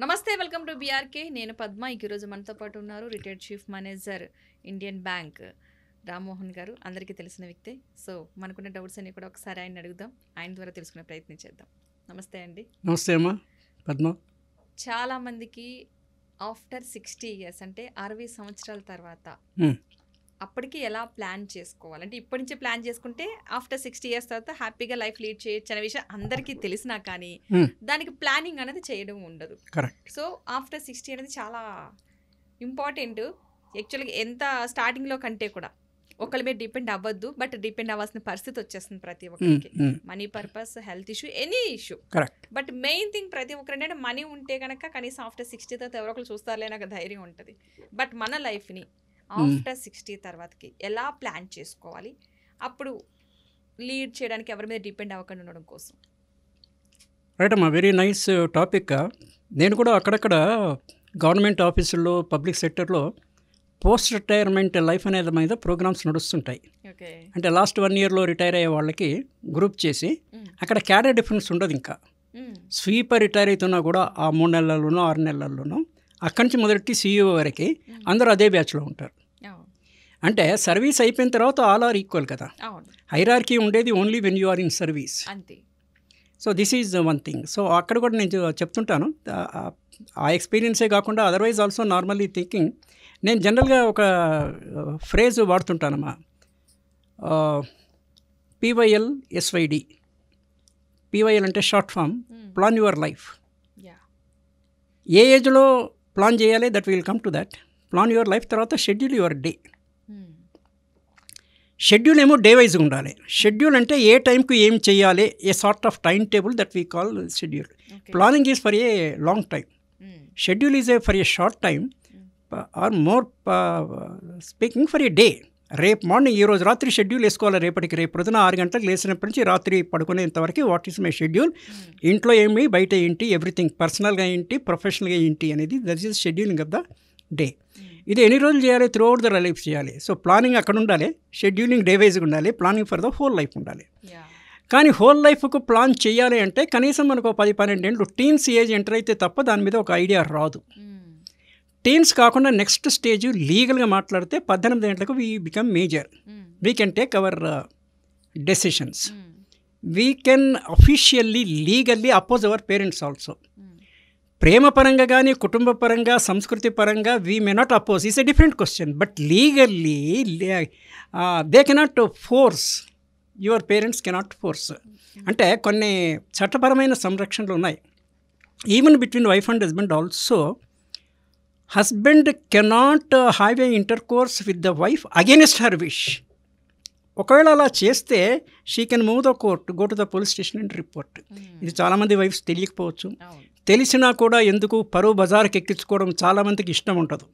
నమస్తే, welcome to BRK. నేను పద్మ. ఈరోజు మనతో పాటు ఉన్నారు retired chief manager Indian bank Rammohan గారు. అందరికీ తెలిసిన వ్యక్తే. సో మనకున్న డౌట్స్ అన్ని కూడా ఒకసారి ఆయన అడుగుదాం, ఆయన ద్వారా తెలుసుకునే ప్రయత్నం చేద్దాం. నమస్తే అండి. నమస్తే అమ్మా పద్మ. చాలామందికి ఆఫ్టర్ 60 years అంటే 60 సంవత్సరాల తర్వాత అప్పటికి ఎలా ప్లాన్ చేసుకోవాలి, అంటే ఇప్పటి నుంచి ప్లాన్ చేసుకుంటే ఆఫ్టర్ 60 years తర్వాత హ్యాపీగా లైఫ్ లీడ్ చేయొచ్చు అనే విషయం అందరికీ తెలిసినా కానీ దానికి ప్లానింగ్ అనేది చేయడం ఉండదు. సో ఆఫ్టర్ 60 అనేది చాలా ఇంపార్టెంట్. యాక్చువల్గా ఎంత స్టార్టింగ్లో కంటే కూడా ఒకరి మీద డిపెండ్ అవ్వద్దు, బట్ డిపెండ్ అవ్వాల్సిన పరిస్థితి వచ్చేస్తుంది ప్రతి ఒక్కరికి. Money purpose, health issue, any issue. But main thing ప్రతి ఒక్కరు ఏంటంటే మనీ ఉంటే కనుక కనీసం ఆఫ్టర్ 60 తర్వాత ఎవరో ఒకరు చూస్తారులే నాకు ధైర్యం ఉంటుంది. బట్ మన లైఫ్ని ఆఫ్టర్ 60 తర్వాతకి ఎలా ప్లాన్ చేసుకోవాలి, అప్పుడు లీడ్ చేయడానికి ఎవరి మీద డిపెండ్ అవ్వకుండా ఉండడం కోసం. రైట్ అమ్మా, వెరీ నైస్ టాపిక్. నేను కూడా అక్కడక్కడ గవర్నమెంట్ ఆఫీసుల్లో, పబ్లిక్ సెక్టర్లో పోస్ట్ రిటైర్మెంట్ లైఫ్ అనేది మీద ప్రోగ్రామ్స్ నడుస్తుంటాయి. అంటే లాస్ట్ 1 yearలో రిటైర్ అయ్యే వాళ్ళకి గ్రూప్ చేసి అక్కడ క్యాడర్ డిఫరెన్స్ ఉండదు. ఇంకా స్వీపర్ రిటైర్ అవుతున్నా కూడా ఆ 3 నెలల్లోనో 6 నెలల్లోనో అక్కడి నుంచి మొదటి CEO వరకు అందరూ అదే బ్యాచ్లో ఉంటారు. అంటే సర్వీస్ అయిపోయిన తర్వాత ఆల్ ఆర్ ఈక్వల్ కదా. హైరార్కీ ఉండేది only when you are in service. So this is one thing. So అక్కడ కూడా నేను చెప్తుంటాను, ఆ ఎక్స్పీరియన్సే కాకుండా అదర్వైజ్ ఆల్సో నార్మల్లీ థింకింగ్ నేను జనరల్గా ఒక ఫ్రేజ్ వాడుతుంటానమ్మా, PYL SYD. PYL అంటే short form, plan your life. ఏ ఏజ్లో ప్లాన్ చేయాలి, that will come to that. Plan your life తర్వాత షెడ్యూల్ యువర్ డే. షెడ్యూల్ ఏమో డే వైజ్గా ఉండాలి. షెడ్యూల్ అంటే ఏ టైంకి ఏం చేయాలి, a sort of time table that we call schedule. Planning is for a long time, schedule is for a short time or more speaking for a day. రేపు morning ఈరోజు రాత్రి షెడ్యూల్ వేసుకోవాలి. రేపటికి రేపు పొద్దున 6 గంటలకు లేచినప్పటి నుంచి రాత్రి పడుకునేంతవరకు వాట్ ఈస్ మై షెడ్యూల్, ఇంట్లో ఏమి, బయట ఏంటి, ఎవ్రీథింగ్, పర్సనల్గా ఏంటి, ప్రొఫెషనల్గా ఏంటి అనేది that is scheduling of the day. ఇది ఎన్ని రోజులు చేయాలి, త్రూ అవుట్ ద లైఫ్ చేయాలి. సో ప్లానింగ్ అక్కడ ఉండాలి, షెడ్యూలింగ్ డే వైజ్గా ఉండాలి, planning for the whole life ఉండాలి. కానీ హోల్ లైఫ్కు ప్లాన్ చేయాలి అంటే కనీసం మనకు 10-12 ఏళ్ళు టీన్స్ ఏజ్ ఎంటర్ అయితే తప్ప దాని మీద ఒక ఐడియా రాదు. టీన్స్ కాకుండా నెక్స్ట్ స్టేజ్ లీగల్గా మాట్లాడితే 18 ఏళ్ళకు we become major. We can take our decisions. We can officially legally oppose our parents also. ప్రేమ పరంగా కానీ, కుటుంబ పరంగా, సంస్కృతి పరంగా we may not oppose. Is a different question. But legally they cannot force, your parents cannot force. అంటే కొన్ని చట్టపరమైన సంరక్షణలు ఉన్నాయి. Even between wife and husband also. Husband cannot have a intercourse with the wife against her wish. ఒకవేళ అలా చేస్తే she can move the court, go to the police station and report. ఇది చాలామంది వైఫ్స్ తెలియకపోవచ్చు. తెలిసినా కూడా ఎందుకు పరువు బజార్కి ఎక్కించుకోవడం చాలామందికి ఇష్టం ఉంటుంది.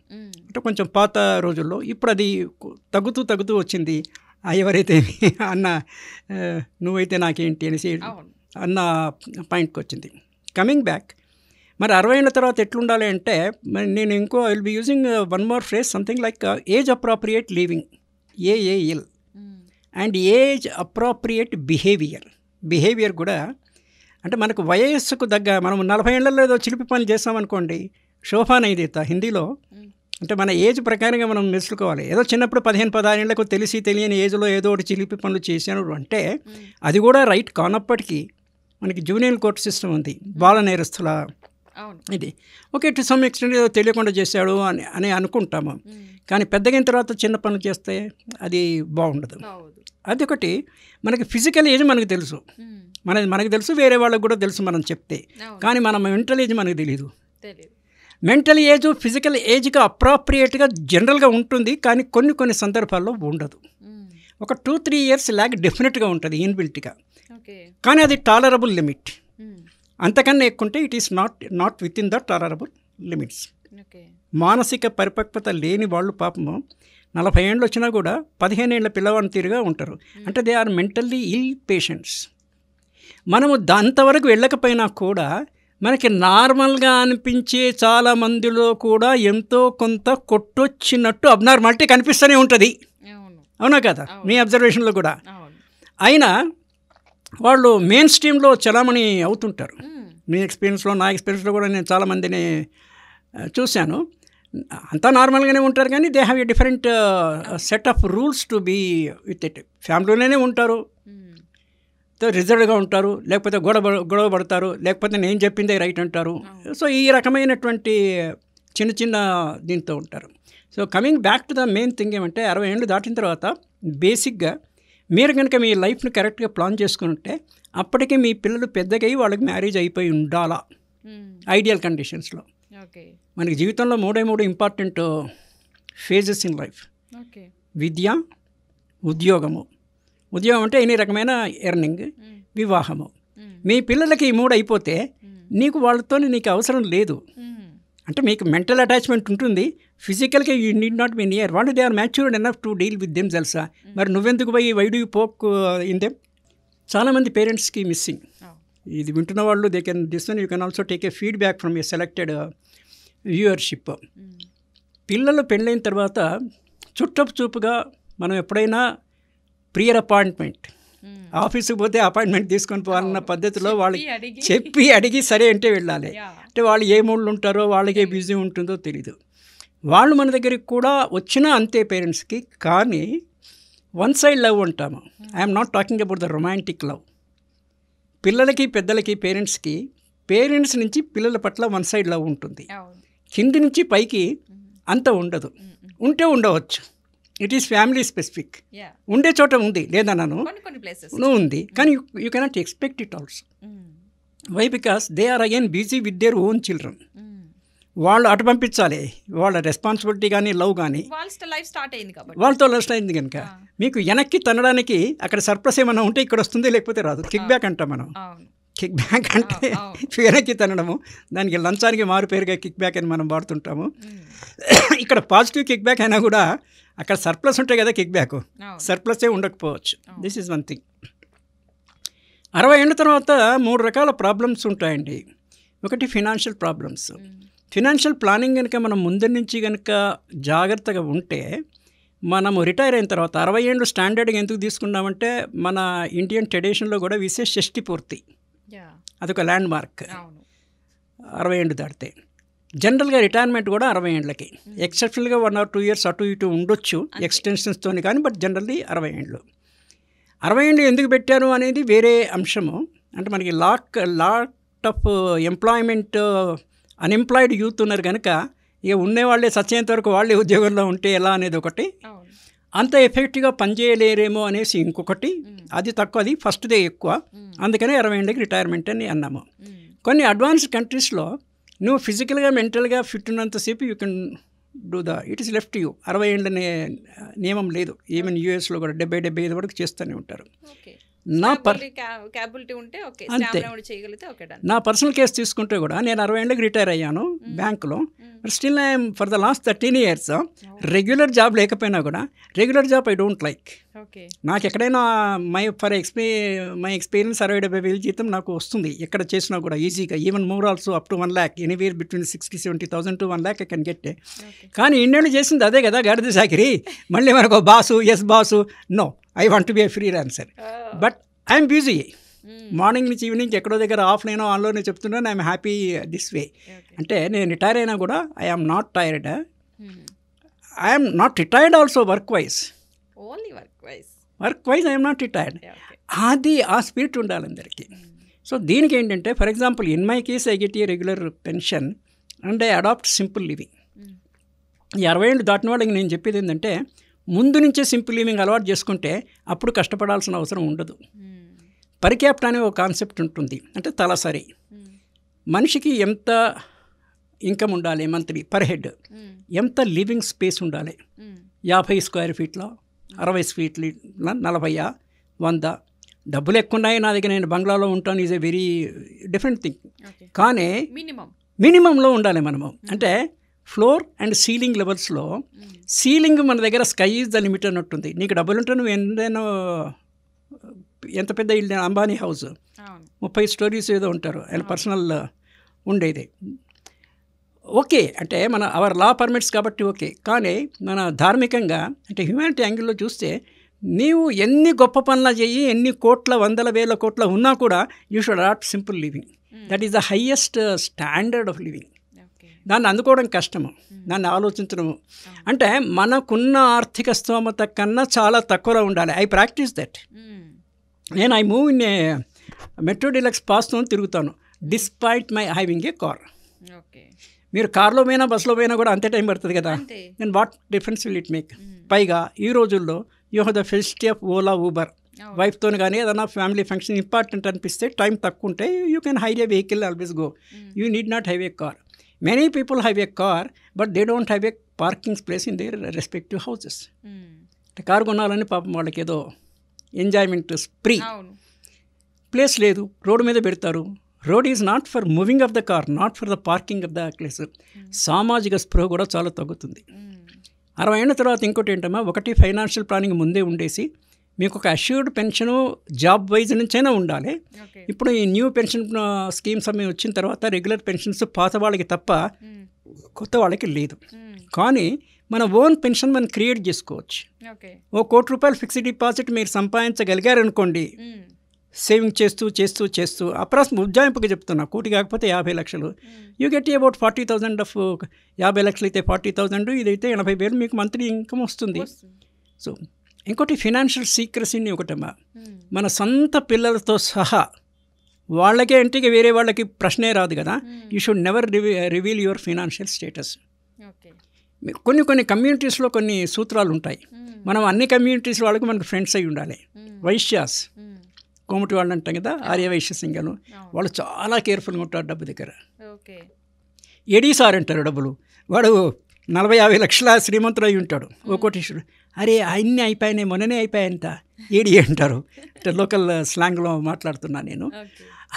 అంటే కొంచెం పాత రోజుల్లో. ఇప్పుడు అది తగ్గుతూ వచ్చింది. ఎవరైతే అన్న నువ్వైతే నాకేంటి అనేసి అన్న పాయింట్కి వచ్చింది. కమింగ్ బ్యాక్, మరి 60 ఏళ్ళ తర్వాత ఎట్లుండాలి అంటే, నేను ఇంకో I will be using one more phrase, something like age appropriate living, AAL, and age appropriate behaviour కూడా. అంటే మనకు వయస్సుకు తగ్గ, మనం 40 ఏళ్లలో ఏదో చిలిపి పనులు చేస్తామనుకోండి, శోభాన్ అయింది హిందీలో. అంటే మన ఏజ్ ప్రకారంగా మనం మెచ్చుకోవాలి. ఏదో చిన్నప్పుడు 15-16 ఏళ్లకు తెలియని ఏజ్లో ఏదో ఒకటి చిలిపి పనులు చేశాను అంటే అది కూడా రైట్ కానప్పటికీ మనకి జూనియర్ కోర్టు సిస్టమ్ ఉంది, బాల నేరస్తుల ఇది. ఓకే, టు సమ్ ఎక్స్టెంట్ ఏదో తెలియకుండా చేశాడు అని అనుకుంటాము. కానీ పెద్దగైన తర్వాత చిన్న పనులు చేస్తే అది బాగుండదు. అది ఒకటి. మనకి ఫిజికల్ ఏజ్ మనకు తెలుసు, మనకు తెలుసు, వేరే వాళ్ళకి కూడా తెలుసు మనం చెప్తే. కానీ మన మెంటల్ ఏజ్ మనకు తెలియదు. మెంటల్ ఏజ్ ఫిజికల్ ఏజ్గా అప్రాప్రియేట్గా జనరల్గా ఉంటుంది, కానీ కొన్ని సందర్భాల్లో ఉండదు. ఒక 2-3 years ల్యాగ్ డెఫినెట్గా ఉంటుంది ఇన్బిల్ట్గా. కానీ అది టాలరబుల్ లిమిట్. అంతకన్నా ఎక్కువంటే it is not within the tolerable limits. మానసిక పరిపక్వత లేని వాళ్ళు పాపము 40 ఏళ్ళు వచ్చినా కూడా 15 ఏళ్ల పిల్లవాడిని తీరుగా ఉంటారు. అంటే they are mentally ill patients. మనము అంతవరకు వెళ్ళకపోయినా కూడా మనకి నార్మల్గా అనిపించే చాలా మందిలో కూడా ఎంతో కొంత కొట్టొచ్చినట్టు అబ్నార్మాలిటీ కనిపిస్తూనే ఉంటుంది. అవునా కదా, మీ అబ్జర్వేషన్లో కూడా. అయినా వాళ్ళు మెయిన్ స్ట్రీమ్లో చలామణి అవుతుంటారు. మీ ఎక్స్పీరియన్స్లో, నా ఎక్స్పీరియన్స్లో కూడా నేను చాలామందిని చూశాను. అంతా నార్మల్గానే ఉంటారు, కానీ they have a different set of rules to be with it. ఫ్యామిలీలోనే ఉంటారు, రిజర్వ్డ్గా ఉంటారు, లేకపోతే గొడవ పడతారు, లేకపోతే నేను చెప్పిందే రైట్ అంటారు. సో ఈ రకమైనటువంటి చిన్న చిన్న దీంతో ఉంటారు. So coming back to the main thing ఏమంటే 60 ఏళ్ళు దాటిన తర్వాత బేసిక్గా మీరు కనుక మీ లైఫ్ని కరెక్ట్గా ప్లాన్ చేసుకుని ఉంటే అప్పటికే మీ పిల్లలు పెద్దగా అయ్యి వాళ్ళకి మ్యారేజ్ అయిపోయి ఉండాలా ఐడియల్ కండిషన్స్లో. మనకి జీవితంలో 3 ఇంపార్టెంట్ ఫేజెస్ ఇన్ లైఫ్. విద్య, ఉద్యోగము. ఉద్యోగం అంటే ఎన్ని రకమైన ఎర్నింగ్, వివాహము. మీ పిల్లలకి ఈ 3 అయిపోతే నీకు వాళ్ళతో నీకు అవసరం లేదు. అంటే మీకు మెంటల్ అటాచ్మెంట్ ఉంటుంది, ఫిజికల్గా you need not be near. వాళ్ళు they are matured enough to deal with themselves. మరి నువ్వెందుకు పోయి why do you poke in them? చాలామంది పేరెంట్స్కి మిస్సింగ్. ఇది వింటున్న వాళ్ళు they can you can also take a feedback from a selected viewership. పిల్లలు పెళ్ళైన తర్వాత చుట్టపు చూపుగా మనం ఎప్పుడైనా ప్రియర్ అపాయింట్మెంట్, ఆఫీస్కి పోతే అపాయింట్మెంట్ తీసుకొని పోవాలన్న పద్ధతిలో వాళ్ళకి చెప్పి అడిగి సరే అంటే వెళ్ళాలి. అంటే వాళ్ళు ఏ మూడ్లు ఉంటారో, వాళ్ళకి ఏ బిజీ ఉంటుందో తెలీదు. వాళ్ళు మన దగ్గరికి కూడా వచ్చినా అంతే పేరెంట్స్కి. కానీ వన్ సైడ్ లవ్ అంటాము. I'm not talking about the romantic love. పిల్లలకి, పెద్దలకి, పేరెంట్స్ నుంచి పిల్లల పట్ల వన్ సైడ్ లవ్ ఉంటుంది. కింది నుంచి పైకి అంత ఉండదు. ఉంటే ఉండవచ్చు, ఇట్ ఈస్ ఫ్యామిలీ స్పెసిఫిక్. ఉండే చోట ఉంది, లేదన్నాను, ఉంది. కానీ you cannot expect it also. Why? Because they are again busy with their own children. వాళ్ళు అటు పంపించాలి, వాళ్ళ రెస్పాన్సిబిలిటీ కానీ లవ్ కానీ వాళ్ళతో లైఫ్ స్టార్ట్ అయింది కనుక మీకు వెనక్కి తనడానికి అక్కడ సర్ప్లస్ ఏమైనా ఉంటే ఇక్కడ వస్తుంది, లేకపోతే రాదు. కిక్ బ్యాక్ అంటాం మనం. కిక్ బ్యాక్ అంటే వెనక్కి తనడము. దానికి లంచానికి మారు పేరుగా కిక్ బ్యాక్ అని మనం వాడుతుంటాము. ఇక్కడ పాజిటివ్ కిక్ బ్యాక్ అయినా కూడా అక్కడ సర్ప్లస్ ఉంటాయి కదా, కిక్ బ్యాక్ సర్ప్లసే ఉండకపోవచ్చు. This is one thing. 60 ఏళ్ళ తర్వాత 3 రకాల ప్రాబ్లమ్స్ ఉంటాయండి. ఒకటి ఫినాన్షియల్ ప్రాబ్లమ్స్. ఫినాన్షియల్ ప్లానింగ్ కనుక మనం ముందు నుంచి కనుక జాగ్రత్తగా ఉంటే మనము రిటైర్ అయిన తర్వాత 60 ఏళ్ళు స్టాండర్డ్గా ఎందుకు తీసుకున్నామంటే మన ఇండియన్ ట్రెడిషన్లో కూడా విశేష షష్ఠి పూర్తి, అదొక ల్యాండ్ మార్క్. 60 ఏళ్ళు దాటితే జనరల్గా రిటైర్మెంట్ కూడా 60 ఏళ్ళకి. ఎక్సెప్షనల్గా 1 or 2 years అటు ఇటు ఉండొచ్చు ఎక్స్టెన్షన్స్తో, కానీ బట్ జనరల్లీ 60 ఏళ్ళు. 60 ఏళ్ళు ఎందుకు పెట్టారు అనేది వేరే అంశము. అంటే మనకి lot of employment, unemployed youth ఉన్నారు కనుక ఇక ఉండేవాళ్ళే చచ్చేంత వరకు వాళ్ళే ఉద్యోగంలో ఉంటే ఎలా అనేది ఒకటి, అంత ఎఫెక్టివ్గా పనిచేయలేరేమో అనేసి ఇంకొకటి, అది తక్కువ, అది ఫస్ట్దే ఎక్కువ. అందుకనే 60 ఏళ్ళకి రిటైర్మెంట్ అని అన్నాము. కొన్ని అడ్వాన్స్డ్ కంట్రీస్లో నువ్వు ఫిజికల్గా, మెంటల్గా ఫిట్ ఉన్నంతసేపు you can do it is left you. 60 ఏళ్ళ నియమం లేదు. ఈవెన్ యూఎస్లో కూడా 70-75 వరకు చేస్తూనే ఉంటారు. నా పర్సనల్ కేసు తీసుకుంటే కూడా నేను 60 ఏళ్ళకి రిటైర్ అయ్యాను బ్యాంకులో. Still I'm for the last 13 years regular job లేకపోయినా కూడా, regular job I don't like. నాకు ఎక్కడైనా మై ఎక్స్పీరియన్స్ 60-70 వేలు జీతం నాకు వస్తుంది ఎక్కడ చేసినా కూడా ఈజీగా. Even more also up to 1 lakh, anywhere between 60-70,000 to 1 lakh I can get. కానీ ఇన్నేళ్ళు చేసింది అదే కదా, గాడిద చాకిరి. మళ్ళీ మనకు boss, yes boss, no, I want to be a freelancer. But I'm busy. Morning నుంచి ఈవినింగ్ ఎక్కడో దగ్గర ఆఫ్లైన్ ఆన్లోనే చెప్తున్నాను. I'm happy this way. అంటే నేను రిటైర్ అయినా కూడా I am not tired. I'm not retired also work wise I'm not retired. అది ఆ స్పిరిట్ ఉండాలి అందరికీ. సో దీనికి ఏంటంటే, for example in my case I get a regular pension and I adapt simple living. ఈ 60 ఏళ్ళు దాటిన వాళ్ళకి నేను చెప్పేది ఏంటంటే, ముందు నుంచే సింపుల్ లివింగ్ అలవాటు చేసుకుంటే అప్పుడు కష్టపడాల్సిన అవసరం ఉండదు. పర్ క్యాపిటా అనే ఒక కాన్సెప్ట్ ఉంటుంది. అంటే తలసరి మనిషికి ఎంత ఇన్కమ్ ఉండాలి మంత్లీ పర్ హెడ్, ఎంత లివింగ్ స్పేస్ ఉండాలి. 50 square feet, 60 feet, 40, 100. డబ్బులు ఎక్కువ ఉన్నాయి నా దగ్గర, నేను బంగ్లాలో ఉంటాను, is a very different thing. కానీ మినిమంలో ఉండాలి మనము. అంటే ఫ్లోర్ అండ్ సీలింగ్ లెవెల్స్లో, సీలింగ్ మన దగ్గర స్కై ఈజ్ ద లిమిట్ అన్నట్టుంది. నీకు డబ్బులు ఉంటే నువ్వు ఎంత పెద్ద ఇల్లు, అంబానీ హౌస్ 30 stories ఏదో ఉంటారు, ఆయన పర్సనల్ ఉండేది. ఓకే, అంటే మన అవర్ లా పర్మిట్స్ కాబట్టి ఓకే. కానీ మన ధార్మికంగా అంటే హ్యూమానిటీ యాంగిల్లో చూస్తే నీవు ఎన్ని గొప్ప పనులు చెయ్యి, ఎన్ని కోట్ల 100,000 కోట్ల ఉన్నా కూడా you should adapt simple living. That is the highest standard of living. దాన్ని అందుకోవడం కష్టము, దాన్ని ఆలోచించడము. అంటే మనకున్న ఆర్థిక స్తోమత కన్నా చాలా తక్కువలో ఉండాలి. I practice that. నేను I move in a metro deluxe పాస్తో తిరుగుతాను despite my having a car. మీరు కార్లో పోయినా బస్సులో పోయినా కూడా అంతే టైం పడుతుంది కదా. Then what difference will it make? పైగా ఈ రోజుల్లో you have the facility of Ola, Uber. వైఫ్తో కానీ ఏదైనా ఫ్యామిలీ ఫంక్షన్ ఇంపార్టెంట్ అనిపిస్తే టైం తక్కువ ఉంటే you can hire a vehicle, always go. You need not have a car. Many people have a car but they don't have a parking place in their respective houses. Car కొనాలని పాపం వాళ్ళకి ఏదో enjoyment spree, place లేదు, road మీద పెడతారు. Road is not for moving of the car, not for the parking of the place. సామాజిక స్పృహ కూడా చాలా తగ్గుతుంది. 60 ఏళ్ళ తర్వాత ఇంకోటి ఏంటమ్మా, ఒకటి ఫైనాన్షియల్ ప్లానింగ్ ముందే ఉండేసి మీకు ఒక అష్యూర్డ్ పెన్షను జాబ్ వైజ్ నుంచైనా ఉండాలి. ఇప్పుడు ఈ న్యూ పెన్షన్ స్కీమ్స్ అవి వచ్చిన తర్వాత రెగ్యులర్ పెన్షన్స్ పాత వాళ్ళకి తప్ప కొత్త వాళ్ళకి లేదు. కానీ మన ఓన్ పెన్షన్ మనం క్రియేట్ చేసుకోవచ్చు. ₹1,00,00,000 ఫిక్స్డ్ డిపాజిట్ మీరు సంపాదించగలిగారనుకోండి, సేవింగ్ చేస్తూ చేస్తూ చేస్తూ అప్రాక్సిమేట్ ఉజ్జాయింపుగా చెప్తున్నా, కోటి కాకపోతే 50 లక్షలు, యూ గెట్ అబౌట్ 40,000 ఆఫ్ 50 లక్షలు అయితే 40,000, ఇదైతే 80,000 మీకు మంత్లీ ఇన్కమ్ వస్తుంది. సో ఇంకోటి ఫినాన్షియల్ సీక్రసీని ఒకటమ్మా, మన సొంత పిల్లలతో సహా వాళ్ళకే అంటే వేరే వాళ్ళకి ప్రశ్నే రాదు కదా. You should never reveal your financial status. కొన్ని కమ్యూనిటీస్లో కొన్ని సూత్రాలు ఉంటాయి. మనం అన్ని కమ్యూనిటీస్ వాళ్ళకి మనకు ఫ్రెండ్స్ అయి ఉండాలి. వైశ్యాస్, కోమటి వాళ్ళు అంటాం కదా, ఆర్య వైశ్య సింగలు, వాళ్ళు చాలా కేర్ఫుల్గా ఉంటారు డబ్బు దగ్గర. ఏడీసార్ అంటారు డబ్బులు, వాడు 40-50 లక్షల శ్రీమంతుడు అయి ఉంటాడు, ఓ కోటీశ్వరుడు. అరే అన్నీ అయిపోయినాయి, మొన్ననే అయిపోయాయంట, ఏడి అంటారు. లోకల్ స్లాంగ్లో మాట్లాడుతున్నాను నేను.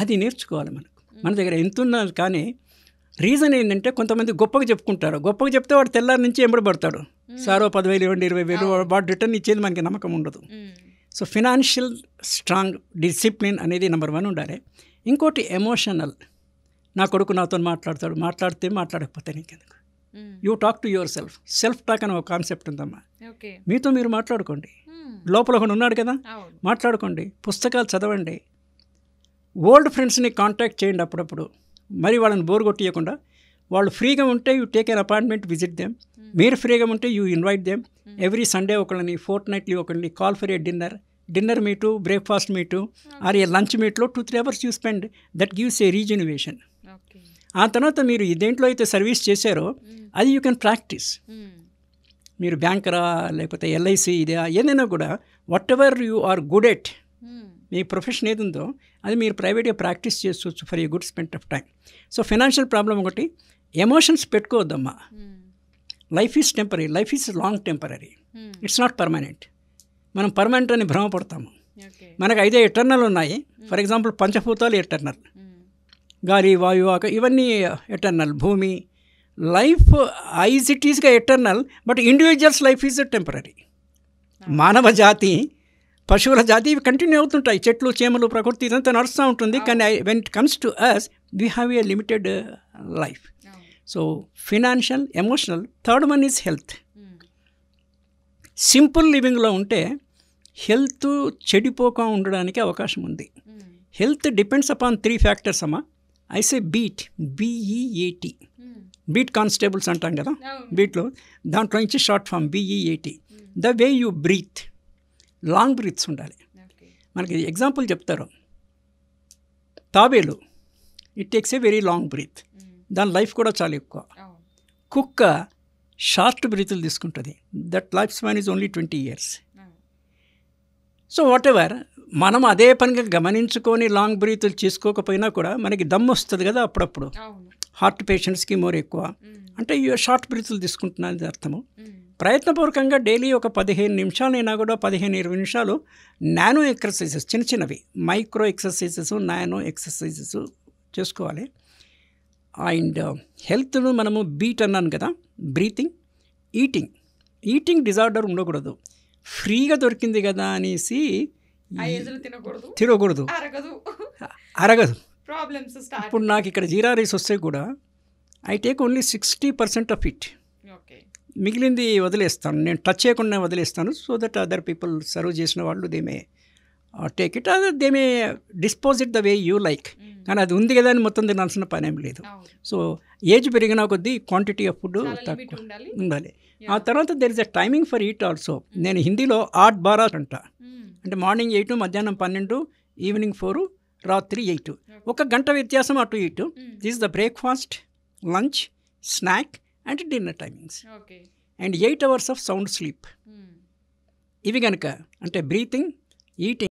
అది నేర్చుకోవాలి మనకు. మన దగ్గర ఎంత ఉన్నది. కానీ రీజన్ ఏంటంటే కొంతమంది గొప్పగా చెప్పుకుంటారు. గొప్పగా చెప్తే వాడు తెల్లారి నుంచి ఎంబడబడతాడు. సారో 10,000 ఇవ్వండి, 20,000, వాడు రిటర్న్ ఇచ్చేది మనకి నమ్మకం ఉండదు. సో ఫినాన్షియల్ స్ట్రాంగ్ డిసిప్లిన్ అనేది నెంబర్ 1 ఉండాలి. ఇంకోటి ఎమోషనల్. నా కొడుకు నాతో మాట్లాడితే మాట్లాడకపోతే నీకెందుకు, you talk to your self. Self talk అని ఒక కాన్సెప్ట్ ఉందమ్మా. మీతో మీరు మాట్లాడుకోండి. లోపల ఒకడు ఉన్నాడు కదా, మాట్లాడుకోండి, పుస్తకాలు చదవండి, ఓల్డ్ ఫ్రెండ్స్ని కాంటాక్ట్ చేయండి అప్పుడప్పుడు. మరి వాళ్ళని బోర్ కొట్టియకుండా, వాళ్ళు ఫ్రీగా ఉంటే you take an appointment, visit them. మీరు ఫ్రీగా ఉంటే you invite them. Every Sunday ఒకళ్ళని, ఫోర్ట్నైట్లీ ఒకళ్ళని call for a dinner meet, breakfast meet, or a lunch మీట్లో 2-3 hours you spend. That gives a regeneration. ఆ తర్వాత మీరు దేంట్లో అయితే సర్వీస్ చేశారో అది యూ కెన్ ప్రాక్టీస్. మీరు బ్యాంకరా లేకపోతే LIC ఇదే ఏదైనా కూడా, whatever you are good at, మీ ప్రొఫెషన్ ఏది ఉందో అది మీరు ప్రైవేట్గా ప్రాక్టీస్ చేసుకోవచ్చు for a good spent of time. So financial problem ఒకటి. ఎమోషన్స్ పెట్టుకోవద్దమ్మా. Life is temporary, life is long temporary, it's not permanent. మనం పర్మనెంట్ అని భ్రమపడతాము. మనకు 5 ఎటర్నల్ ఉన్నాయి. ఫర్ ఎగ్జాంపుల్ పంచభూతాలు ఎటర్నల్, గాలి, వాయు, ఇవన్నీ ఎటర్నల్. భూమి లైఫ్ ఐజ్ ఇట్ ఈస్గా eternal, but individuals life is temporary. మానవ జాతి, పశువుల జాతి ఇవి కంటిన్యూ అవుతుంటాయి. చెట్లు, చేమలు, ప్రకృతి ఇదంతా నడుస్తూ ఉంటుంది. కానీ when it comes to us, we have a limited life. So financial, emotional. Third one is health. Simple లివింగ్లో ఉంటే హెల్త్ చెడిపోక ఉండడానికి అవకాశం ఉంది. హెల్త్ డిపెండ్స్ అపాన్ 3 factors అమ్మా. I say beat, BEAT, beat constables అంటాం కదా, బీట్లో దాంట్లో నుంచి short form BEAT. The way you breathe, long breaths ఉండాలి. మనకి ఎగ్జాంపుల్ చెప్తారు, తాబేలు, it takes a very long breath, దాని లైఫ్ కూడా చాలా ఎక్కువ. కుక్క షార్ట్ బ్రీతులు తీసుకుంటుంది, that life span is only 20 years. So what ever మనం అదే పనిగా గమనించుకొని లాంగ్ బ్రీతులు చేసుకోకపోయినా కూడా మనకి దమ్ వస్తుంది కదా అప్పుడప్పుడు. హార్ట్ పేషెంట్స్కి మోర్ ఎక్కువ అంటే షార్ట్ బ్రీతులు తీసుకుంటున్నాను అర్థము. ప్రయత్నపూర్వకంగా డైలీ ఒక 15 నిమిషాలైనా కూడా 15-20 నిమిషాలు నానో ఎక్సర్సైజెస్, చిన్నవి మైక్రో ఎక్సర్సైజెస్, నానో ఎక్సర్సైజెస్ చేసుకోవాలి. అండ్ హెల్త్ను మనము బీట్ అన్నాను కదా, బ్రీతింగ్, ఈటింగ్ డిజార్డర్ ఉండకూడదు. ఫ్రీగా దొరికింది కదా అనేసి తినకూడదు, అరగదు. ఇప్పుడు నాకు ఇక్కడ జీరా రైస్ వస్తే కూడా I take only 60% of it, మిగిలింది వదిలేస్తాను, నేను టచ్ చేయకుండా వదిలేస్తాను. So that other people serve చేసిన వాళ్ళు దే మే టేక్ ఇట్ అది they may dispose it the way you like. కానీ అది ఉంది కదా అని మొత్తం తినాల్సిన పని ఏం లేదు. సో ఏజ్ పెరిగిన కొద్దీ క్వాంటిటీ ఆఫ్ ఫుడ్ తక్కువ ఉండాలి. ఆ తర్వాత there is a timing for eat also. నేను హిందీలో 8 బారా అంట. అంటే మార్నింగ్ 8, మధ్యాహ్నం 12, ఈవినింగ్ 4, రాత్రి 8. 1 గంట వ్యత్యాసం అటు ఇటు. This the breakfast, lunch, snack and dinner timings. And 8 hours of sound sleep. ఇవి కనుక అంటే బ్రీతింగ్, ఈటింగ్